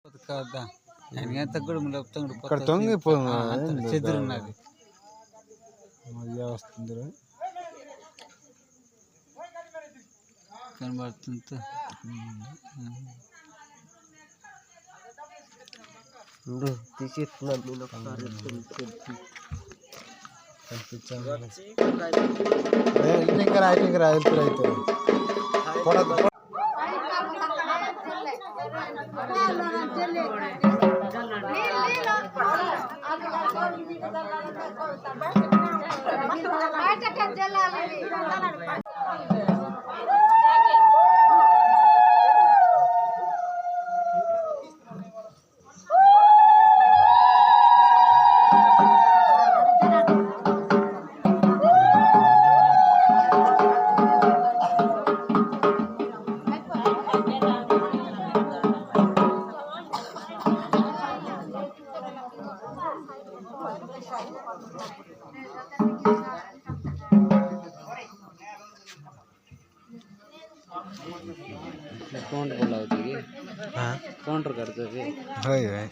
కదా ఎంత కూడా ఇక్కడ తొంగిపోయి చెదురున్నది మళ్ళీ వస్తుంది కనబడుతుంది. తీసేస్తున్నాను నేను ఒకసారి ఇంకా రైతులు అయితే काउंटर बोला होती है काउंटर करते थे होय